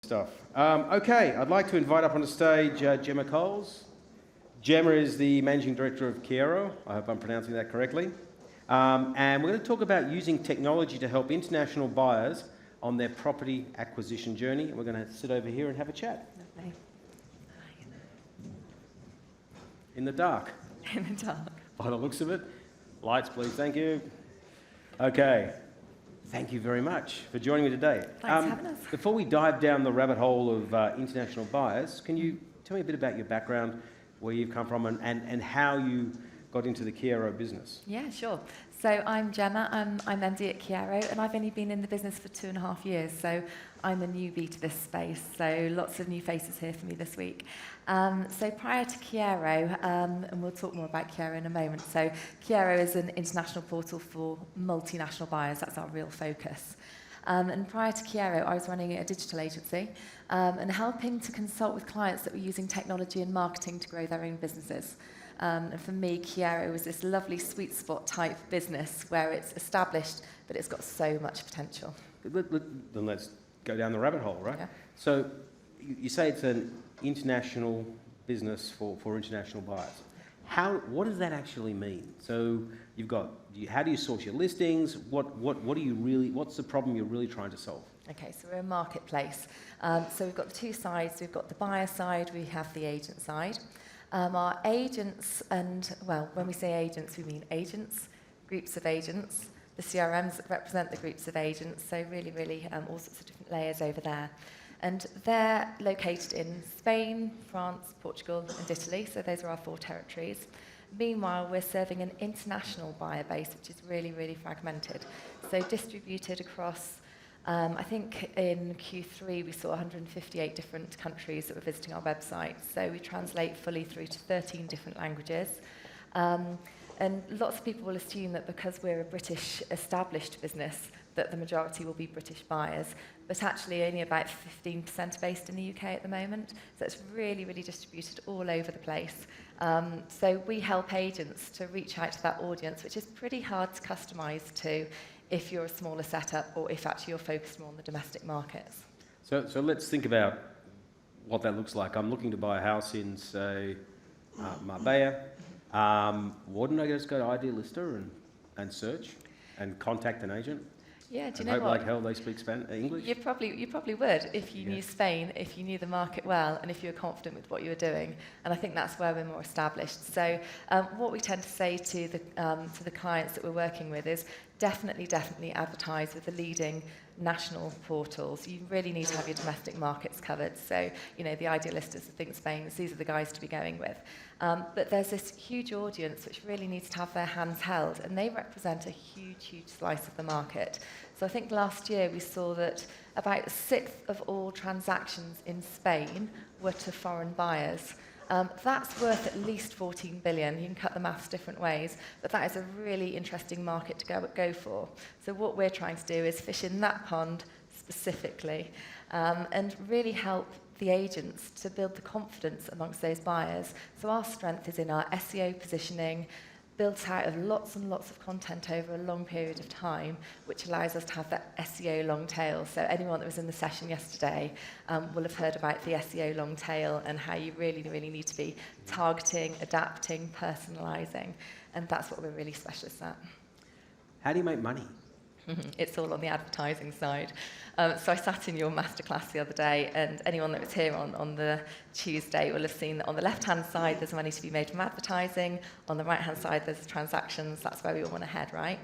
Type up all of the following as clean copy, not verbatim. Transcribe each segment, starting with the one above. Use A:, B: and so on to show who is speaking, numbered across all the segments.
A: Stuff. Okay, I'd like to invite up on the stage Gemma Coles. Gemma is the Managing Director of Kyero. I hope I'm pronouncing that correctly. And we're going to talk about using technology to help international buyers on their property acquisition journey. We're going to sit over here and have a chat.
B: Lovely.
A: In the dark.
B: In the dark.
A: By the looks of it. Lights, please. Thank you. Okay. Thank you very much for joining me today.
B: Thanks for having us.
A: Before we dive down the rabbit hole of international buyers, can you tell me a bit about your background, where you've come from, and how you got into the Kyero business?
B: Yeah, sure. So I'm Gemma, I'm MD at Kyero, and I've only been in the business for 2.5 years, so I'm a newbie to this space, so lots of new faces here for me this week. So prior to Kyero, and we'll talk more about Kyero in a moment, so Kyero is an international portal for multinational buyers, that's our real focus. And prior to Kyero, I was running a digital agency and helping to consult with clients that were using technology and marketing to grow their own businesses. And for me, Kyero was this lovely sweet spot type business where it's established, but it's got so much potential.
A: Then let's go down the rabbit hole, right?
B: Yeah.
A: So you say it's an international business for international buyers. What does that actually mean? So how do you source your listings? What's the problem you're really trying to solve?
B: Okay, so we're a marketplace. So we've got the two sides. We've got the buyer side, we have the agent side. Our agents, and well, when we say agents, we mean agents, groups of agents, the CRMs that represent the groups of agents, so really all sorts of different layers over there. And they're located in Spain, France, Portugal, and Italy, so those are our 4 territories. Meanwhile, we're serving an international buyer base, which is really fragmented. So distributed across, I think in Q3 we saw 158 different countries that were visiting our website. So we translate fully through to 13 different languages. And lots of people will assume that because we're a British established business, that the majority will be British buyers, but actually only about 15% are based in the UK at the moment. So it's really distributed all over the place. So we help agents to reach out to that audience, which is pretty hard to customise to if you're a smaller setup or if actually you're focused more on the domestic markets.
A: So let's think about what that looks like. I'm looking to buy a house in, say, Marbella. Wouldn't I just go to ID Lister and search and contact an agent?
B: Yeah, do you
A: and
B: know
A: hope
B: what?
A: like hell they speak English?
B: You probably would if you knew Spain, if you knew the market well, and if you were confident with what you were doing. And I think that's where we're more established. So what we tend to say to the clients that we're working with is definitely advertise with the leading national portals. You really need to have your domestic markets covered. So, you know, the ideal listers, the Think Spain, these are the guys to be going with. But there's this huge audience which really needs to have their hands held, and they represent a huge slice of the market. So I think last year we saw that about 1/6 of all transactions in Spain were to foreign buyers. That's worth at least 14 billion. You can cut the maths different ways, but that is a really interesting market to go for. So what we're trying to do is fish in that pond specifically and really help the agents to build the confidence amongst those buyers. So our strength is in our SEO positioning, built out of lots and lots of content over a long period of time, which allows us to have that SEO long tail. So anyone that was in the session yesterday will have heard about the SEO long tail and how you really need to be targeting, adapting, personalising, and that's what we're really specialists at.
A: How do you make money?
B: It's all on the advertising side. So I sat in your masterclass the other day, and anyone that was here on the Tuesday will have seen that on the left-hand side there's money to be made from advertising, on the right-hand side there's transactions. That's where we all want to head, right?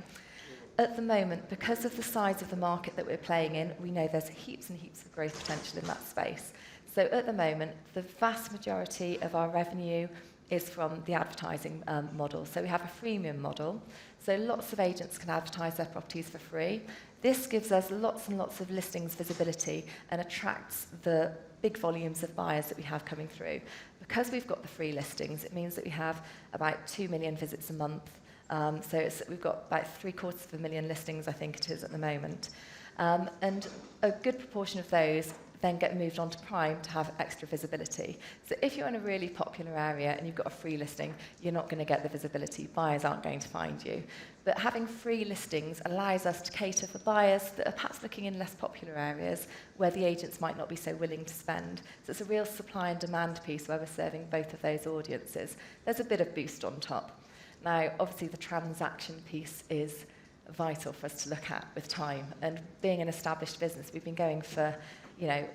B: At the moment, because of the size of the market that we're playing in, we know there's heaps and heaps of growth potential in that space. So at the moment, the vast majority of our revenue is from the advertising model. So we have a freemium model. So lots of agents can advertise their properties for free. This gives us lots and lots of listings visibility and attracts the big volumes of buyers that we have coming through. Because we've got the free listings, it means that we have about 2 million visits a month. So we've got about 750,000 listings, I think it is at the moment. And a good proportion of those then get moved on to Prime to have extra visibility. So if you're in a really popular area and you've got a free listing, you're not going to get the visibility. Buyers aren't going to find you. But having free listings allows us to cater for buyers that are perhaps looking in less popular areas where the agents might not be so willing to spend. So it's a real supply and demand piece where we're serving both of those audiences. There's a bit of boost on top. Now, obviously, the transaction piece is vital for us to look at with time. And being an established business, we've been going for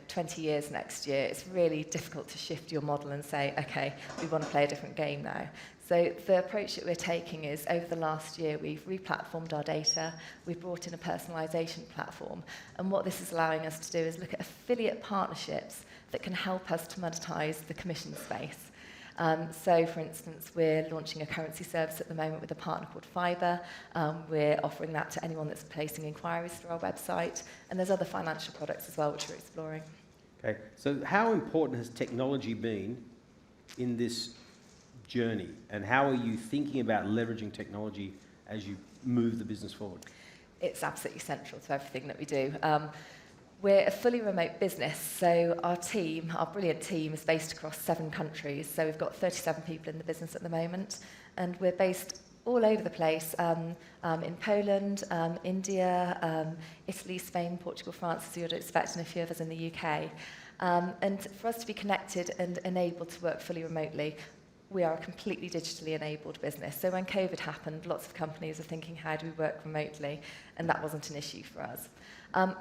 B: 20 years next year. It's really difficult to shift your model and say, okay, we want to play a different game now. So the approach that we're taking is, over the last year, we've replatformed our data, we've brought in a personalisation platform, and what this is allowing us to do is look at affiliate partnerships that can help us to monetise the commission space. So, for instance, we're launching a currency service at the moment with a partner called Fibre. We're offering that to anyone that's placing inquiries through our website, and there's other financial products as well which we're exploring.
A: Okay, so how important has technology been in this journey, and how are you thinking about leveraging technology as you move the business forward?
B: It's absolutely central to everything that we do. We're a fully remote business, so our team, our brilliant team, is based across 7 countries. So we've got 37 people in the business at the moment, and we're based all over the place, in Poland, India, Italy, Spain, Portugal, France, as you would expect, and a few of us in the UK. And for us to be connected and enabled to work fully remotely, we are a completely digitally enabled business. So when COVID happened, lots of companies were thinking, how do we work remotely? And that wasn't an issue for us.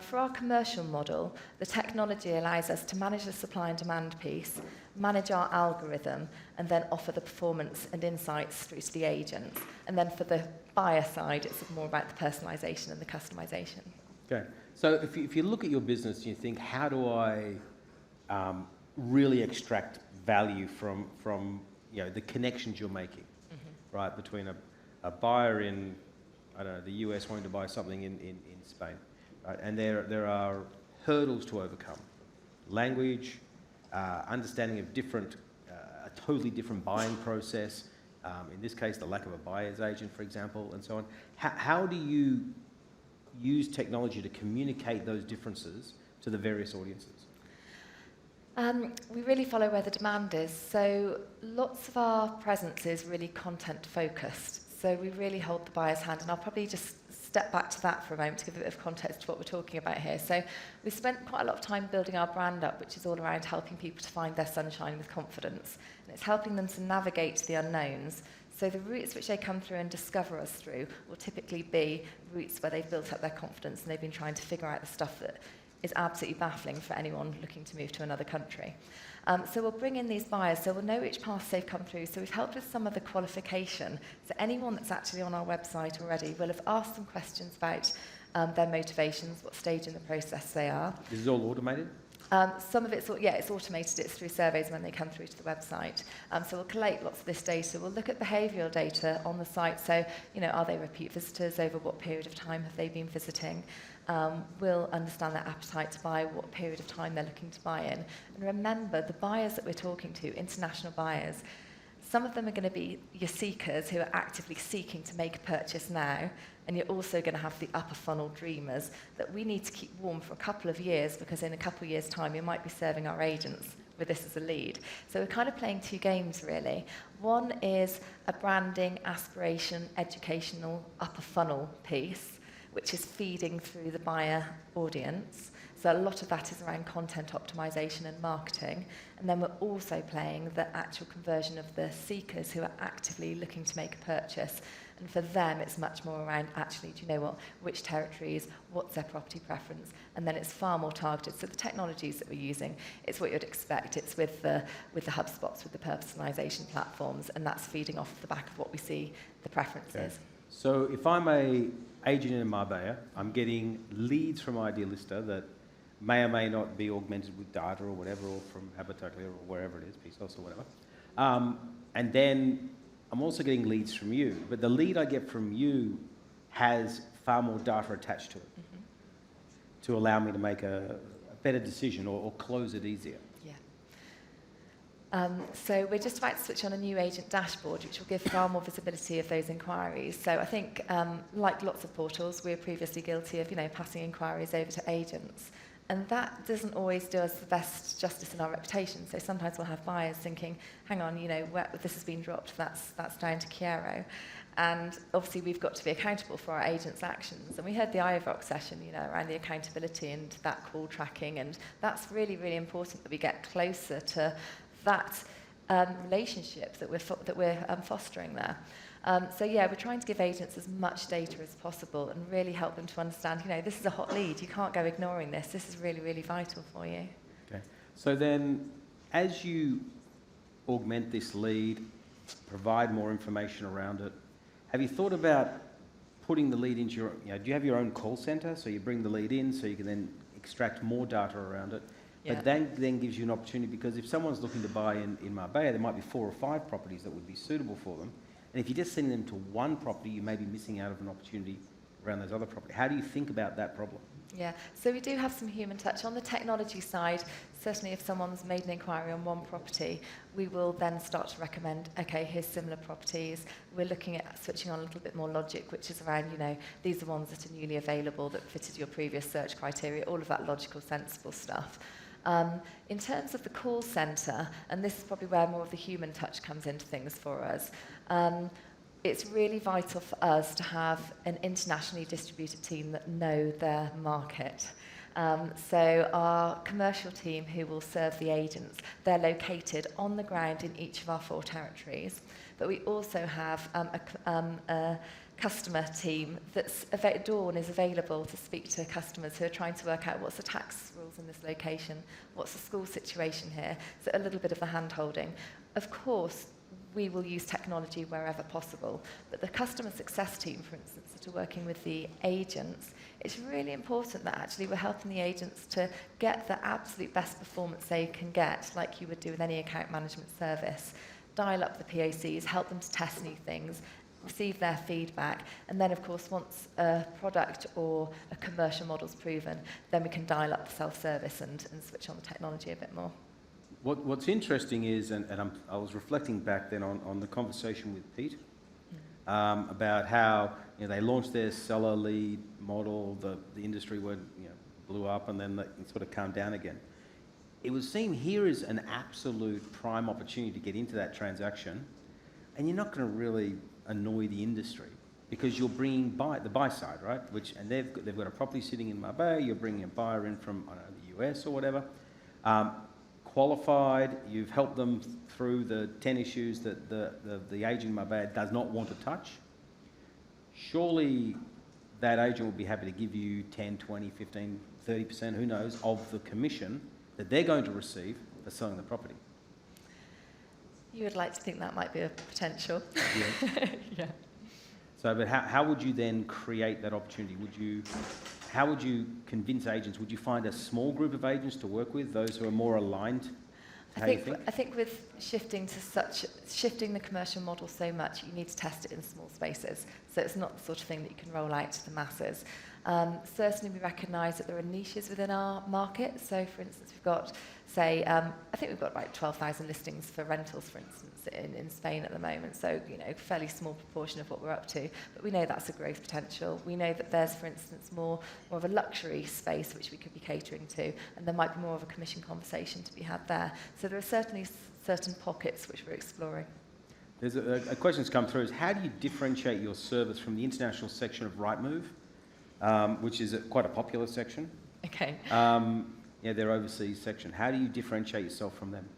B: For our commercial model, the technology allows us to manage the supply and demand piece, manage our algorithm, and then offer the performance and insights through to the agents. And then for the buyer side, it's more about the personalisation and the customisation.
A: Okay, so if you look at your business and you think, how do I really extract value from the connections you're making, right, between a buyer in, I don't know, the US wanting to buy something in Spain, right? And there are hurdles to overcome. Language, understanding of a totally different buying process, in this case, the lack of a buyer's agent, for example, and so on. How do you use technology to communicate those differences to the various audiences?
B: We really follow where the demand is. So lots of our presence is really content focused. So we really hold the buyer's hand, and I'll probably just step back to that for a moment to give a bit of context to what we're talking about here. So we spent quite a lot of time building our brand up, which is all around helping people to find their sunshine with confidence. And it's helping them to navigate the unknowns. So the routes which they come through and discover us through will typically be routes where they've built up their confidence and they've been trying to figure out the stuff that is absolutely baffling for anyone looking to move to another country. So we'll bring in these buyers, so we'll know which paths they've come through. So we've helped with some of the qualification. So anyone that's actually on our website already will have asked some questions about their motivations, what stage in the process they are.
A: This is all automated?
B: Some of it's automated. It's through surveys when they come through to the website. So we'll collate lots of this data. We'll look at behavioural data on the site. So, are they repeat visitors? Over what period of time have they been visiting? We'll understand their appetite to buy, what period of time they're looking to buy in. And remember, the buyers that we're talking to, international buyers, some of them are going to be your seekers who are actively seeking to make a purchase now, and you're also going to have the upper funnel dreamers that we need to keep warm for a couple of years, because in a couple of years' time, you might be serving our agents with this as a lead. So we're kind of playing 2 games, really. One is a branding, aspiration, educational, upper funnel piece, which is feeding through the buyer audience. So a lot of that is around content optimization and marketing. And then we're also playing the actual conversion of the seekers who are actively looking to make a purchase. And for them, it's much more around, actually, do you know what, which territories, what's their property preference? And then it's far more targeted. So the technologies that we're using, it's what you'd expect. It's with the HubSpots, with the personalization platforms, and that's feeding off the back of what we see the preferences.
A: Okay. So if I'm a agent in Marbella, I'm getting leads from Idealista that may or may not be augmented with data or whatever, or from Habitaclia or wherever it is, Pesos or whatever. And then I'm also getting leads from you, but the lead I get from you has far more data attached to it to allow me to make a better decision or close it easier.
B: So we're just about to switch on a new agent dashboard, which will give far more visibility of those inquiries. So I think, like lots of portals, we were previously guilty of, passing inquiries over to agents. And that doesn't always do us the best justice in our reputation. So sometimes we'll have buyers thinking, hang on, this has been dropped, that's down to Kyero. And obviously we've got to be accountable for our agents' actions. And we heard the IVOC session, around the accountability and that call tracking. And that's really, really important that we get closer to that relationship that we're fostering there. We're trying to give agents as much data as possible and really help them to understand, this is a hot lead. You can't go ignoring this. This is really, really vital for you.
A: Okay. So then, as you augment this lead, provide more information around it, have you thought about putting the lead into your, do you have your own call centre? So you bring the lead in so you can then extract more data around it.
B: Yeah.
A: But then gives you an opportunity, because if someone's looking to buy in Marbella, there might be 4 or 5 properties that would be suitable for them. And if you're just sending them to one property, you may be missing out of an opportunity around those other properties. How do you think about that problem?
B: Yeah, so we do have some human touch. On the technology side, certainly if someone's made an inquiry on one property, we will then start to recommend, okay, here's similar properties. We're looking at switching on a little bit more logic, which is around, these are ones that are newly available that fitted your previous search criteria, all of that logical, sensible stuff. In terms of the call centre, and this is probably where more of the human touch comes into things for us, it's really vital for us to have an internationally distributed team that know their market. So our commercial team who will serve the agents, they're located on the ground in each of our 4 territories. But we also have a customer team that's Dawn is available to speak to customers who are trying to work out what's the tax rules in this location, what's the school situation here, so a little bit of the hand-holding. Of course, we will use technology wherever possible, but the customer success team, for instance, that are working with the agents, it's really important that actually we're helping the agents to get the absolute best performance they can get, like you would do with any account management service. Dial up the POCs, help them to test new things, receive their feedback, and then of course once a product or a commercial model's proven, then we can dial up the self-service and switch on the technology a bit more.
A: What's interesting is, and I was reflecting back then on the conversation with Pete about how they launched their seller lead model, the industry went, blew up, and then it sort of calmed down again. It was seen here as an absolute prime opportunity to get into that transaction, and you're not going to really annoy the industry because you're bringing the buy side, right? And they've got a property sitting in Marbella. You're bringing a buyer in from the US or whatever. Qualified, you've helped them through the 10 issues that the agent in Marbella does not want to touch. Surely that agent will be happy to give you 10, 20, 15, 30%, who knows, of the commission that they're going to receive for selling the property.
B: You would like to think that might be a potential.
A: Yes.
B: Yeah.
A: So, but how would you then create that opportunity? How would you convince agents? Would you find a small group of agents to work with, those who are more aligned to how you think?
B: I think with shifting the commercial model so much, you need to test it in small spaces. So it's not the sort of thing that you can roll out to the masses. Certainly we recognise that there are niches within our market. So for instance, we've got, say, I think we've got like 12,000 listings for rentals, for instance, in Spain at the moment. So, fairly small proportion of what we're up to. But we know that's a growth potential. We know that there's, for instance, more of a luxury space which we could be catering to. And there might be more of a commission conversation to be had there. So there are certainly certain pockets which we're exploring.
A: There's a question that's come through is, how do you differentiate your service from the international section of Rightmove, which is quite a popular section?
B: Okay.
A: Their overseas section. How do you differentiate yourself from them?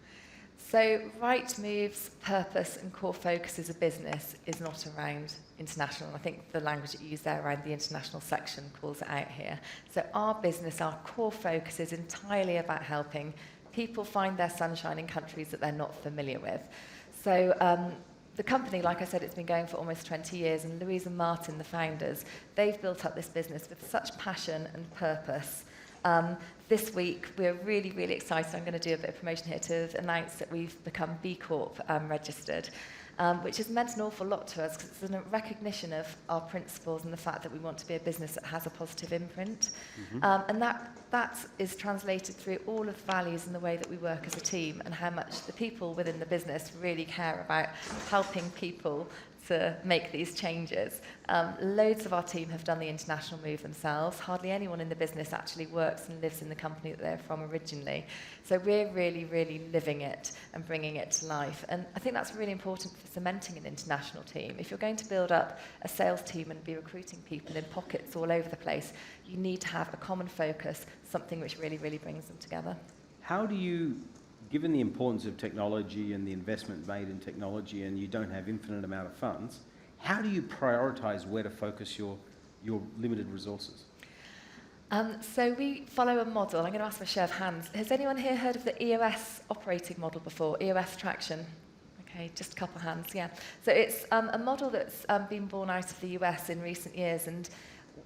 B: So Rightmove's purpose and core focus as a business is not around international. I think the language that you use there around the international section calls it out here. So our business, our core focus is entirely about helping people find their sunshine in countries that they're not familiar with. So the company, like I said, it's been going for almost 20 years, and Louise and Martin, the founders, they've built up this business with such passion and purpose. This week, we're really, really excited. I'm going to do a bit of promotion here to announce that we've become B Corp registered, which has meant an awful lot to us because it's a recognition of our principles and the fact that we want to be a business that has a positive imprint. Mm-hmm. And that is translated through all of the values and the way that we work as a team and how much the people within the business really care about helping people to make these changes. Loads of our team have done the international move themselves. Hardly anyone in the business actually works and lives in the company that they're from originally. So we're really, really living it and bringing it to life. And I think that's really important for cementing an international team. If you're going to build up a sales team and be recruiting people in pockets all over the place, you need to have a common focus, something which really, really brings them together.
A: How do you, given the importance of technology and the investment made in technology, and you don't have infinite amount of funds, how do you prioritise where to focus your limited resources?
B: So we follow a model. I'm going to ask for a show of hands. Has anyone here heard of the EOS operating model before? EOS traction? Okay, just a couple of hands, yeah. So it's a model that's been born out of the US in recent years, and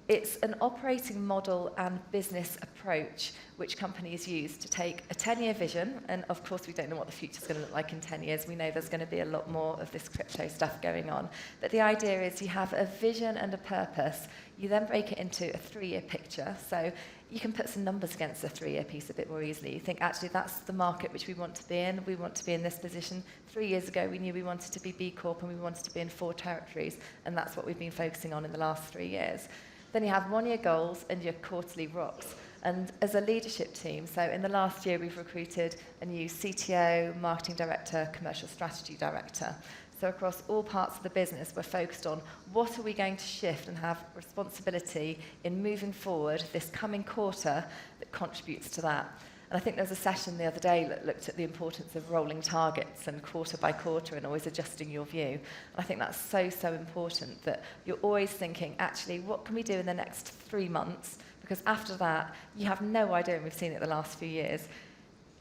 B: it's an operating model and business approach which companies use to take a 10-year vision, and of course we don't know what the future's going to look like in 10 years. We know there's going to be a lot more of this crypto stuff going on. But the idea is you have a vision and a purpose. You then break it into a 3-year picture. So you can put some numbers against a 3-year piece a bit more easily. You think, actually, that's the market which we want to be in. We want to be in this position. 3 years ago, we knew we wanted to be B Corp and we wanted to be in 4 territories, and that's what we've been focusing on in the last 3 years. Then you have 1-year goals and your quarterly rocks. And as a leadership team, so in the last year, we've recruited a new CTO, marketing director, commercial strategy director. So across all parts of the business, we're focused on what are we going to shift and have responsibility in moving forward this coming quarter that contributes to that. And I think there was a session the other day that looked at the importance of rolling targets and quarter by quarter and always adjusting your view. And I think that's so, so important that you're always thinking, actually, what can we do in the next 3 months? Because after that, you have no idea, and we've seen it the last few years,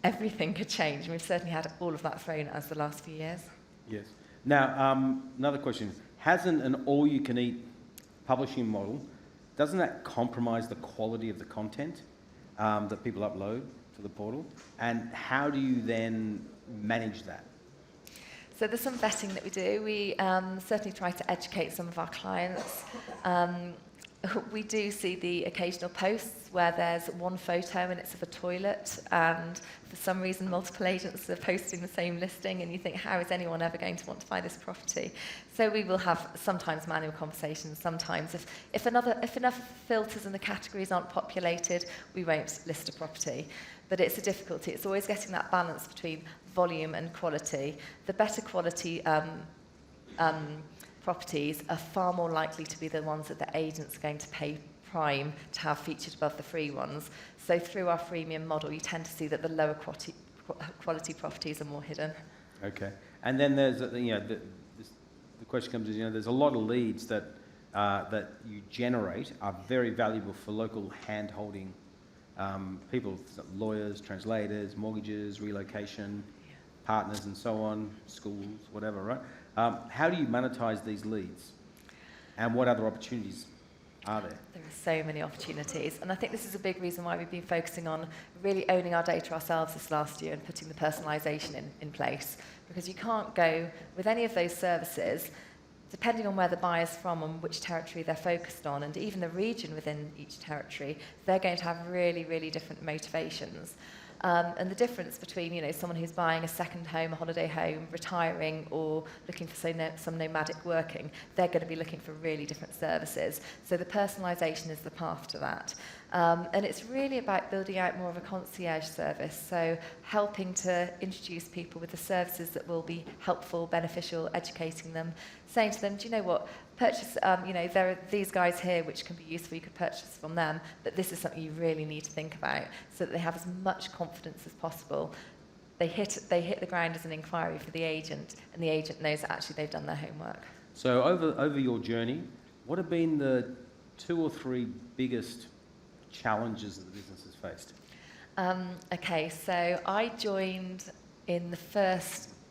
B: everything could change. And we've certainly had all of that thrown at us the last few years.
A: Yes. Now, another question. Hasn't an all-you-can-eat publishing model, doesn't that compromise the quality of the content that people upload to the portal? And how do you then manage that?
B: So there's some vetting that we do. We certainly try to educate some of our clients. We do see the occasional posts where there's one photo and it's of a toilet, and for some reason multiple agents are posting the same listing, and you think, how is anyone ever going to want to buy this property? So we will have sometimes manual conversations. Sometimes if enough filters and the categories aren't populated, we won't list a property. But it's a difficulty. It's always getting that balance between volume and quality. The better quality properties are far more likely to be the ones that the agents are going to pay prime to have featured above the free ones. So through our freemium model, you tend to see that the lower quality properties are more hidden.
A: Okay. And then there's, the question comes is, there's a lot of leads that you generate are very valuable for local hand-holding people, lawyers, translators, mortgages, relocation, partners and so on, schools, whatever, right? How do you monetize these leads? And what other opportunities are there?
B: There are so many opportunities. And I think this is a big reason why we've been focusing on really owning our data ourselves this last year and putting the personalisation in place. Because you can't go with any of those services, depending on where the buyer's from and which territory they're focused on, and even the region within each territory, they're going to have really, really different motivations. And the difference between, someone who's buying a second home, a holiday home, retiring, or looking for some nomadic working, they're going to be looking for really different services. So the personalisation is the path to that. And it's really about building out more of a concierge service, so helping to introduce people with the services that will be helpful, beneficial, educating them, saying to them, do you know what, purchase, there are these guys here which can be useful, you could purchase from them, but this is something you really need to think about, so that they have as much confidence as possible. They hit the ground as an inquiry for the agent, and the agent knows that actually they've done their homework.
A: So over your journey, what have been the 2 or 3 biggest challenges that the business has faced?
B: Okay, so I joined in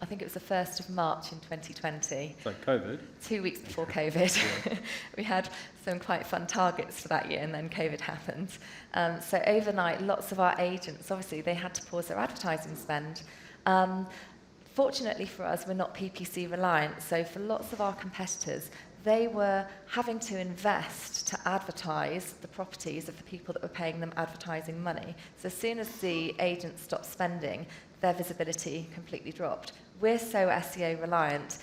B: I think it was the 1st of March in 2020.
A: So COVID?
B: 2 weeks before COVID. We had some quite fun targets for that year, and then COVID happened. So overnight, lots of our agents, obviously, they had to pause their advertising spend. Fortunately for us, we're not PPC reliant, so for lots of our competitors, they were having to invest to advertise the properties of the people that were paying them advertising money. So as soon as the agents stopped spending, their visibility completely dropped. We're so SEO reliant.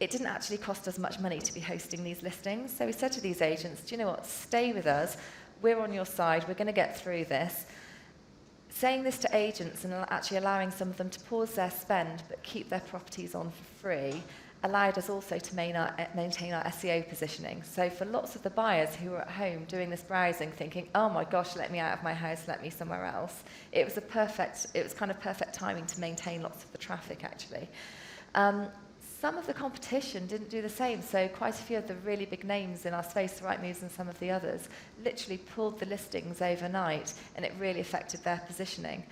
B: it didn't actually cost us much money to be hosting these listings. So we said to these agents, do you know what, stay with us, we're on your side, we're going to get through this. Saying this to agents and actually allowing some of them to pause their spend but keep their properties on for free allowed us also to maintain our SEO positioning. So for lots of the buyers who were at home doing this browsing thinking, oh my gosh, let me out of my house, let me somewhere else, it was kind of perfect timing to maintain lots of the traffic actually. Some of the competition didn't do the same, so quite a few of the really big names in our space, the Rightmoves and some of the others, literally pulled the listings overnight, and it really affected their positioning.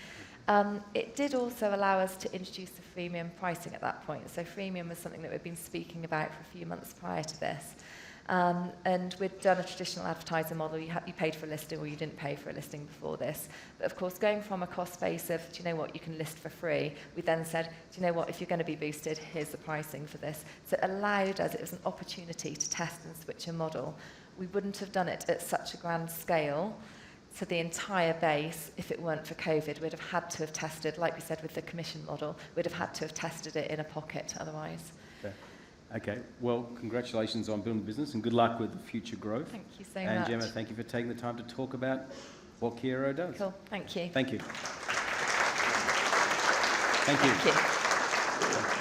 B: It did also allow us to introduce the freemium pricing at that point. So freemium was something that we'd been speaking about for a few months prior to this. And we'd done a traditional advertising model. You paid for a listing or you didn't pay for a listing before this. But of course, going from a cost base of, do you know what, you can list for free, we then said, do you know what, if you're going to be boosted, here's the pricing for this. So it allowed us, it was an opportunity to test and switch a model. We wouldn't have done it at such a grand scale to the entire base if it weren't for COVID. We'd have had to have tested, like we said with the commission model, we'd have had to have tested it in a pocket otherwise.
A: Okay, well, congratulations on building the business and good luck with the future growth.
B: Thank you so much.
A: And Gemma, thank you for taking the time to talk about what Kyero does.
B: Cool, thank you.
A: Thank you. Thank you.
B: Thank you.